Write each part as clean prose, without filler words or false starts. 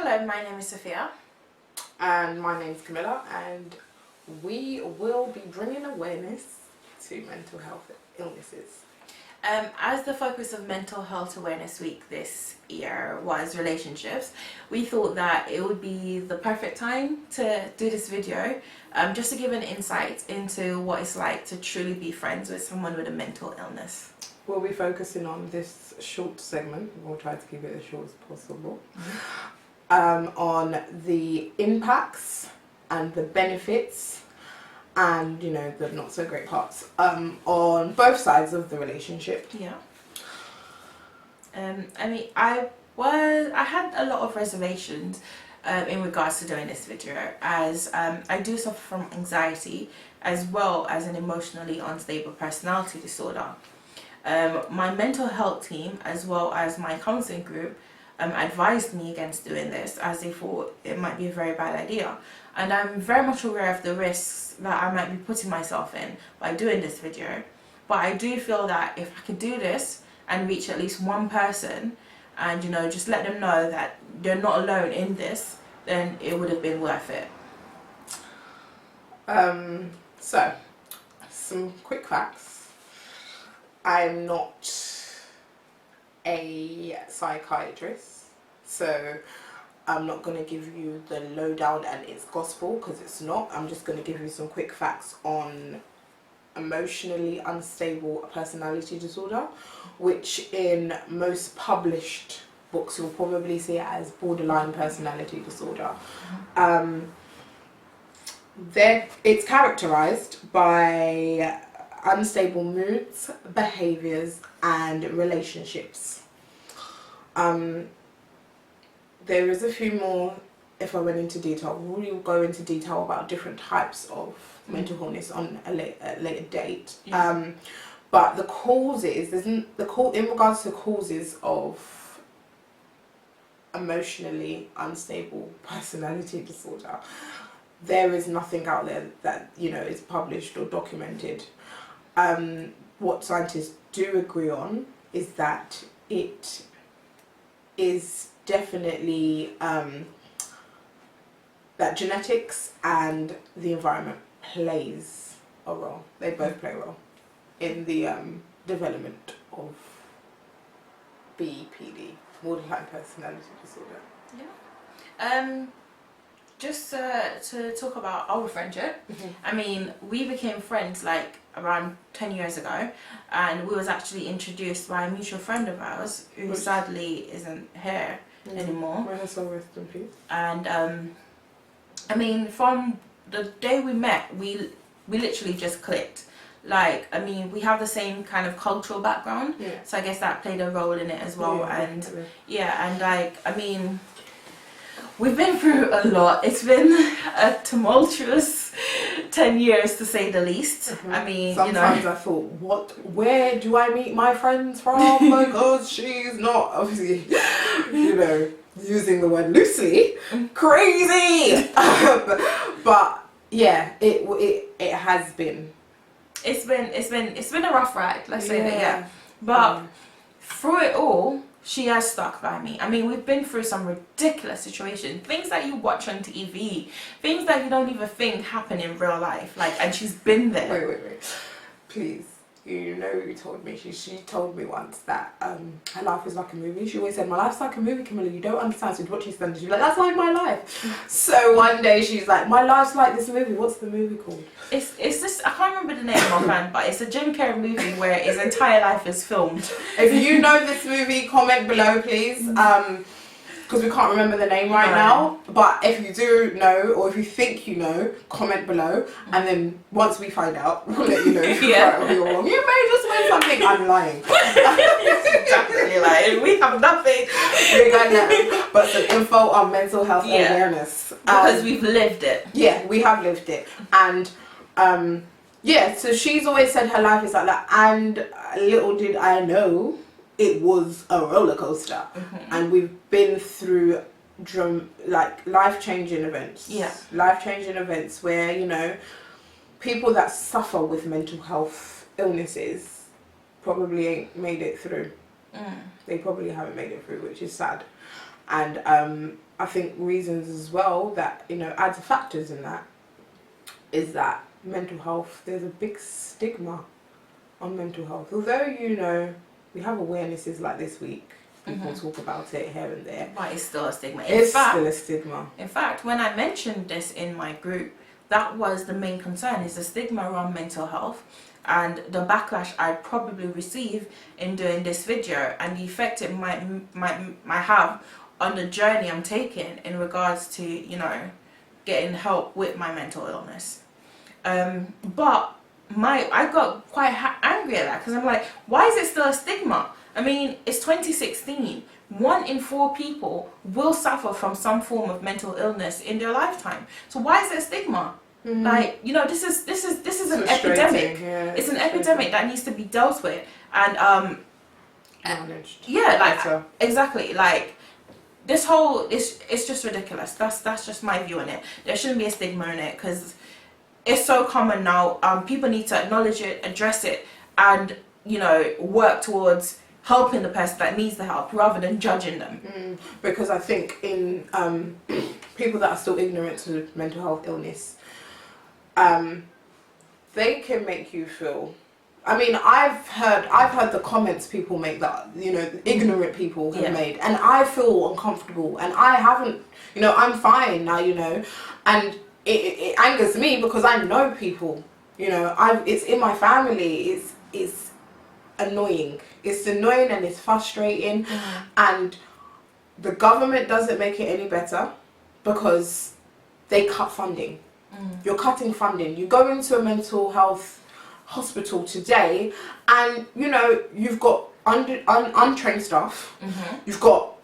Hello, my name is Sophia. And my name's Camilla, and we will be bringing awareness to mental health illnesses. As the focus of Mental Health Awareness Week this year was relationships, we thought that it would be the perfect time to do this video, just to give an insight into what it's like to truly be friends with someone with a mental illness. We'll be focusing on this short segment, we'll try to keep it as short as possible, on the impacts and the benefits and, you know, the not so great parts on both sides of the relationship. Yeah. I mean, I had a lot of reservations in regards to doing this video, as I do suffer from anxiety as well as an emotionally unstable personality disorder. My mental health team as well as my counselling group advised me against doing this, as they thought it might be a very bad idea, and I'm very much aware of the risks that I might be putting myself in by doing this video. But I do feel that if I could do this and reach at least one person and, you know, just let them know that they're not alone in this, then it would have been worth it. So some quick facts. I'm not a psychiatrist, so I'm not going to give you the lowdown and it's gospel, because it's not. I'm just going to give you some quick facts on emotionally unstable personality disorder, which in most published books you'll probably see it as borderline personality disorder. It's characterized by unstable moods, behaviors and relationships. There is a few more. If I went into detail, we'll go into detail about different types of mental illness on a later date. Yeah. But the causes, in regards to causes of emotionally unstable personality disorder, there is nothing out there that, you know, is published or documented. What scientists do agree on is that it is definitely that genetics and the environment plays a role. They both play a role in the development of BPD, borderline personality disorder. Yeah. Just to talk about our friendship, I mean, we became friends like around 10 years ago, and we was actually introduced by a mutual friend of ours who sadly isn't here anymore. May her soul rest in peace. And I mean, from the day we met, we literally just clicked. Like, I mean, we have the same kind of cultural background, so I guess that played a role in it as well. And and like, I mean, we've been through a lot. It's been a tumultuous 10 years, to say the least. I mean, sometimes, you know, I thought, where do I meet my friends from? Because she's not, obviously, you know, using the word loosely, crazy. But yeah, it has been. It's been a rough ride. Let's say that, yeah. But through it all, she has stuck by me. I mean, we've been through some ridiculous situations, things that you watch on TV, things that you don't even think happen in real life. Like, and she's been there. Wait, please. You know, you told me, she told me once that her life is like a movie. She always said, my life's like a movie, Camilla, you don't understand. So you'd watch it and she'd be like, that's like my life. So one day she's like, my life's like this movie. What's the movie called? It's this, I can't remember the name offhand, but it's a Jim Carrey movie where his entire life is filmed. If you know this movie, comment below, please. Because we can't remember the name right now. But if you do know, or if you think you know, comment below. And then once we find out, we'll let you know if you're right or you're wrong. You may just win something. I'm lying. Exactly lying. We have nothing. We got nothing but some info on mental health awareness. Because we've lived it. Yeah, we have lived it. And so she's always said her life is like that. And little did I know, it was a roller coaster, and we've been through like life-changing events. Life-changing events where, you know, people that suffer with mental health illnesses probably ain't made it through. They probably haven't made it through, which is sad. And I think reasons as well that, you know, adds factors in that is that mental health, there's a big stigma on mental health. Although, you know, we have awarenesses like this week, people talk about it here and there. But it's still a stigma. It's still a stigma. In fact, when I mentioned this in my group, that was the main concern, is the stigma around mental health and the backlash I probably receive in doing this video and the effect it might have on the journey I'm taking in regards to, you know, getting help with my mental illness. But I got quite angry at that, because I'm like, why is it still a stigma? I mean, it's 2016. 1 in 4 people will suffer from some form of mental illness in their lifetime. So why is it a stigma? Like, you know, this is an epidemic. Yeah, it's an epidemic that needs to be dealt with and managed. Yeah, like exactly. Like this whole it's just ridiculous. That's just my view on it. There shouldn't be a stigma in it, because it's so common now. People need to acknowledge it, address it, and, you know, work towards helping the person that needs the help rather than judging them. Because I think in people that are still ignorant to mental health illness, they can make you feel. I mean, I've heard the comments people make that, you know, ignorant people have made, and I feel uncomfortable, and I haven't, you know, I'm fine now, you know, and it angers me because I know people, you know, it's in my family, it's annoying. It's annoying and it's frustrating, and the government doesn't make it any better because they cut funding. You're cutting funding. You go into a mental health hospital today, and, you know, you've got untrained staff. You've got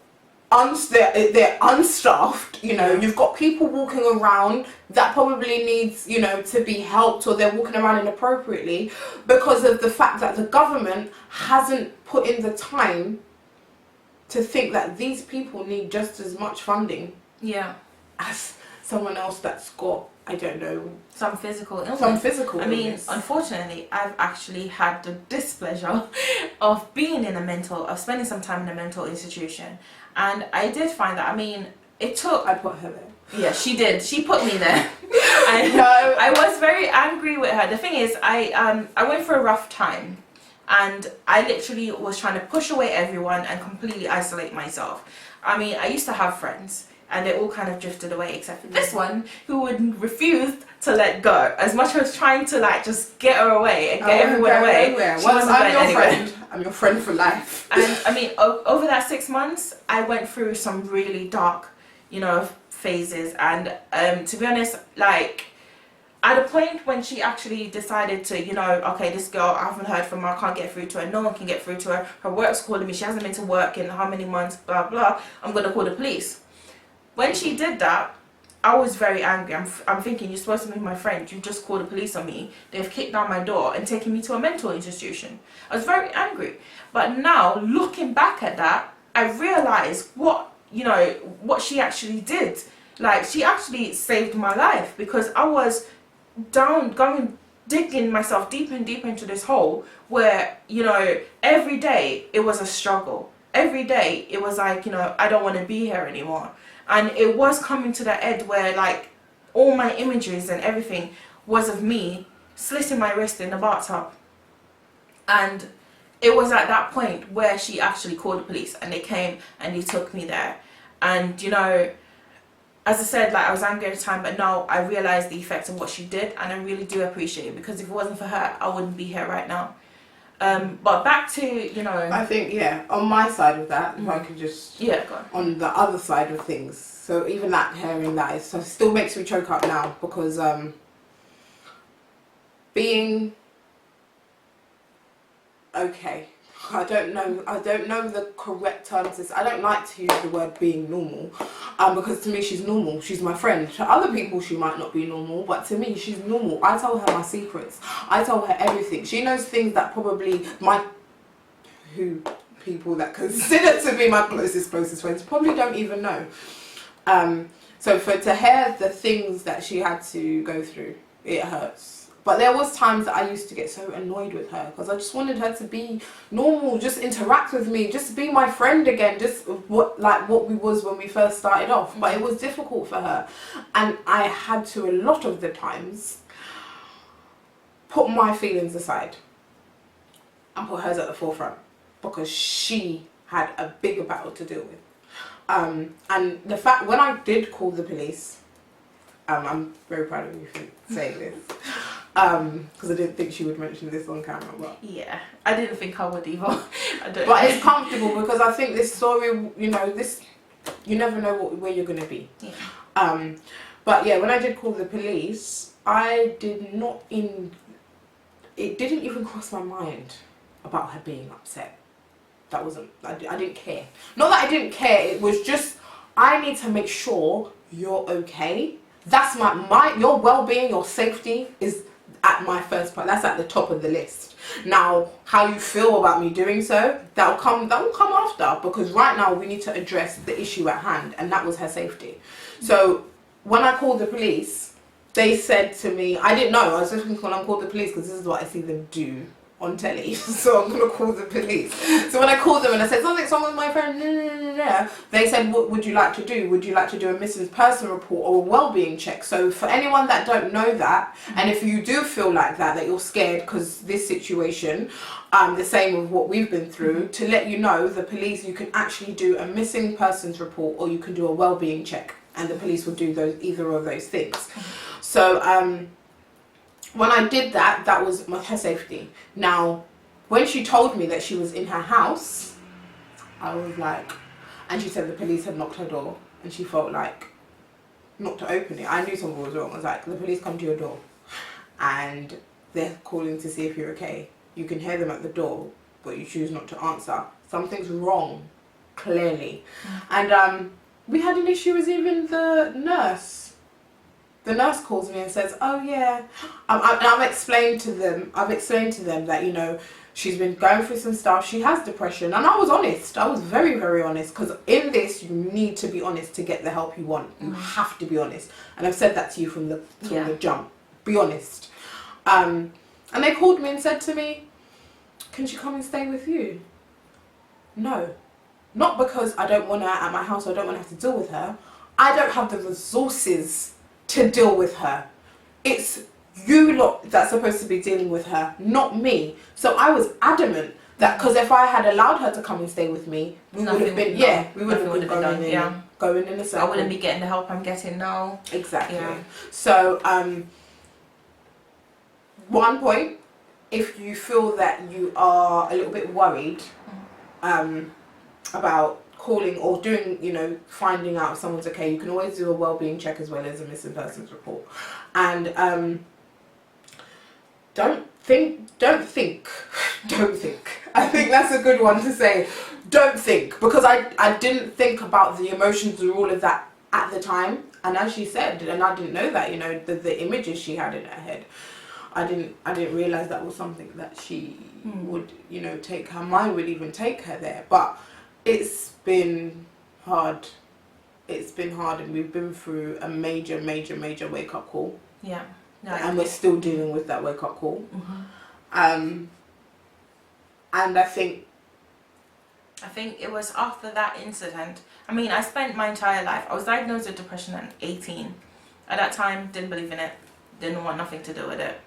they're unstaffed, you know, you've got people walking around that probably needs, you know, to be helped, or they're walking around inappropriately because of the fact that the government hasn't put in the time to think that these people need just as much funding as someone else that's got, I don't know, some physical illness. I mean, unfortunately, I've actually had the displeasure of spending some time in a mental institution. And I did find that, I mean, I put her there. Yeah, she did. She put me there. I was very angry with her. The thing is, I went through a rough time. And I literally was trying to push away everyone and completely isolate myself. I mean, I used to have friends, and they all kind of drifted away, except for this one, who would refuse to let go. As much as I was trying to, like, just get her away and get everyone away, she wasn't going anywhere. I'm your friend for life. And I mean, over that 6 months, I went through some really dark, you know, phases. And to be honest, like, at a point when she actually decided to, you know, okay, this girl, I haven't heard from her, I can't get through to her, no one can get through to her, her work's calling me, she hasn't been to work in how many months, blah, blah, I'm going to call the police. When she did that, I was very angry. I'm thinking, you're supposed to be my friend. You just called the police on me. They've kicked down my door and taken me to a mental institution. I was very angry. But now, looking back at that, I realised what she actually did. Like, she actually saved my life, because I was digging myself deeper and deeper into this hole where, you know, every day it was a struggle. Every day it was like, you know, I don't want to be here anymore. And it was coming to that end where, like, all my images and everything was of me slitting my wrist in the bathtub. And it was at that point where she actually called the police, and they came and they took me there. And, you know, as I said, like, I was angry at the time, but now I realised the effect of what she did, and I really do appreciate it, because if it wasn't for her, I wouldn't be here right now. But back to, you know, I think, on my side of that, if I could just, go on. On the other side of things, so even that, hearing that, it still makes me choke up now, because being okay, I don't know the correct terms. I don't like to use the word being normal, because to me she's normal. She's my friend. To other people she might not be normal, but to me she's normal. I tell her my secrets. I tell her everything. She knows things that probably people that consider to be my closest friends probably don't even know. So to hear the things that she had to go through, it hurts. But there was times that I used to get so annoyed with her because I just wanted her to be normal, just interact with me, just be my friend again, just what we was when we first started off. But it was difficult for her, and I had to, a lot of the times, put my feelings aside and put hers at the forefront because she had a bigger battle to deal with. And the fact, when I did call the police, I'm very proud of you for saying this, because I didn't think she would mention this on camera. But yeah, I didn't think I would either. But it's comfortable because I think this story, you know, you never know where you're going to be. Yeah. But yeah, when I did call the police, it didn't even cross my mind about her being upset. I didn't care. Not that I didn't care, it was just, I need to make sure you're okay. That's your well-being, your safety is at my first part. That's at the top of the list. Now, how you feel about me doing so, that will come after, because right now we need to address the issue at hand, and that was her safety. So when I called the police, they said to me, I didn't know, I was just thinking when I called the police, because this is what I see them do on telly, so I'm gonna call the police. So when I called them and I said something's wrong with my friend, they said, what would you like to do? Would you like to do a missing person report or a well-being check? So for anyone that don't know that, and if you do feel like that you're scared because this situation, the same with what we've been through, to let you know, the police, you can actually do a missing persons report or you can do a well-being check, and the police will do either of those things. So when I did that, that was her safety. Now, when she told me that she was in her house, I was like, and she said the police had knocked her door, and she felt like not to open it. I knew something was wrong. I was like, the police come to your door, and they're calling to see if you're okay. You can hear them at the door, but you choose not to answer. Something's wrong, clearly. And we had an issue with even the nurse. The nurse calls me and says, "Oh yeah," I've explained to them that, you know, she's been going through some stuff. She has depression, and I was honest. I was very, very honest, because in this you need to be honest to get the help you want. You have to be honest, and I've said that to you from the jump. Be honest. And they called me and said to me, "Can she come and stay with you?" No, not because I don't want her at my house. Or I don't want to have to deal with her. I don't have the resources to deal with her. It's you lot that's supposed to be dealing with her, not me. So I was adamant that, because if I had allowed her to come and stay with me, we would have been going in a circle. I wouldn't be getting the help I'm getting now. Exactly. Yeah. So one point, if you feel that you are a little bit worried about calling or doing, you know, finding out if someone's okay, you can always do a well-being check as well as a missing persons report. And don't think. I think that's a good one to say. Don't think, because I didn't think about the emotions or all of that at the time. And as she said, and I didn't know that, you know, the images she had in her head, I didn't realize that was something that she would, you know, her mind would even take her there. But it's been hard. It's been hard, and we've been through a major wake-up call. Yeah. No, and we're still dealing with that wake-up call. And I think it was after that incident. I mean, I spent my entire life, I was diagnosed with depression at 18. At that time, didn't believe in it, didn't want nothing to do with it.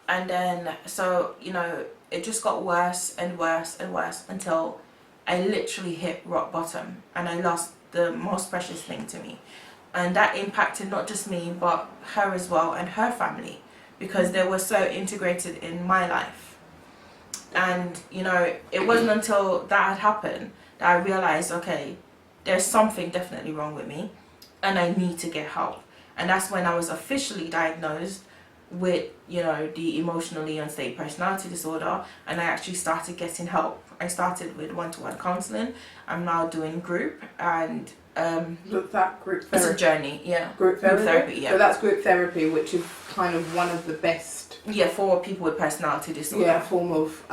And then, so, you know, it just got worse and worse and worse until I literally hit rock bottom, and I lost the most precious thing to me. And that impacted not just me, but her as well, and her family, because they were so integrated in my life. And, you know, it wasn't until that had happened that I realized, okay, there's something definitely wrong with me, and I need to get help. And that's when I was officially diagnosed with, you know, the emotionally unstable personality disorder, and I actually started getting help. I started with one-to-one counselling. I'm now doing group, and what's that, group therapy? It's a journey, yeah. Group therapy, yeah. So that's group therapy, which is kind of one of the best. Yeah, for people with personality disorder. Yeah, form of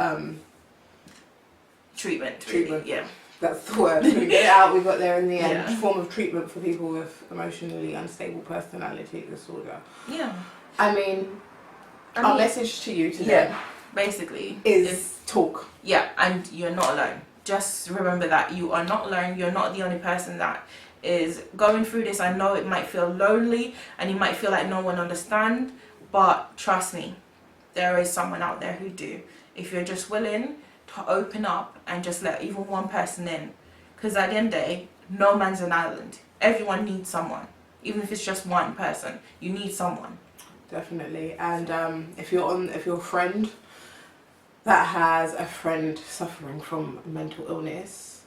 treatment. Yeah. That's the word. We get it out. We got there in the end. Yeah. Form of treatment for people with emotionally unstable personality disorder. Yeah. I mean, Our message to you today, yeah, basically, is talk. Yeah, and you're not alone. Just remember that you are not alone. You're not the only person that is going through this. I know it might feel lonely and you might feel like no one understands, but trust me, there is someone out there who do. If you're just willing to open up and just let even one person in. Because at the end of the day, no man's an island. Everyone needs someone. Even if it's just one person, you need someone. Definitely. And if you're a friend that has a friend suffering from mental illness,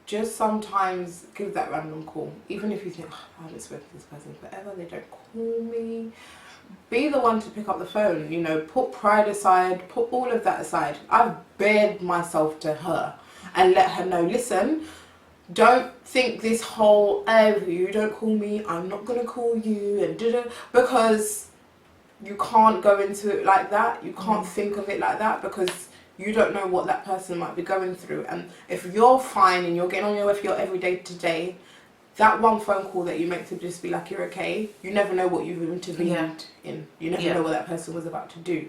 just sometimes give that random call. Even if you think, oh, I haven't spoken to this person forever, they don't call me. Be the one to pick up the phone, you know, put pride aside, put all of that aside. I've bared myself to her and let her know, listen, don't think this whole, oh, you don't call me, I'm not going to call you, and because you can't go into it like that. You can't think of it like that because you don't know what that person might be going through. And if you're fine and you're getting on with your everyday to day, that one phone call that you make to just be like you're okay, you never know what you've intervened in. You never know what that person was about to do.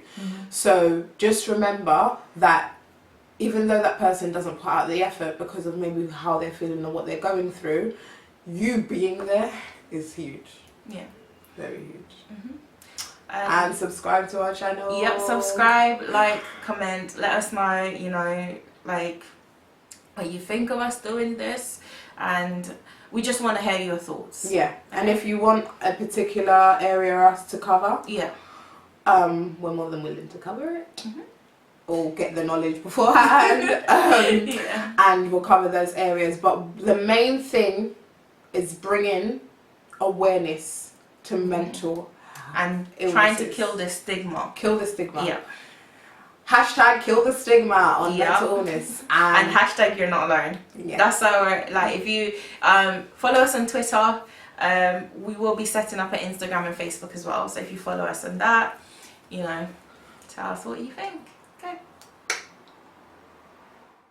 So just remember that even though that person doesn't put out the effort because of maybe how they're feeling or what they're going through, you being there is huge. Yeah. Very huge. And subscribe to our channel. Yep, subscribe, like, comment, let us know, you know, like, what you think of us doing this, and we just want to hear your thoughts. Yeah, and if you want a particular area us to cover, we're more than willing to cover it. Or get the knowledge beforehand. And we'll cover those areas. But the main thing is bringing awareness to mental and illnesses. Trying to kill the stigma. Kill the stigma. Yeah. Hashtag kill the stigma on mental illness. And hashtag you're not alone. Yeah. That's our, like, if you follow us on Twitter, we will be setting up an Instagram and Facebook as well. So if you follow us on that, you know, tell us what you think.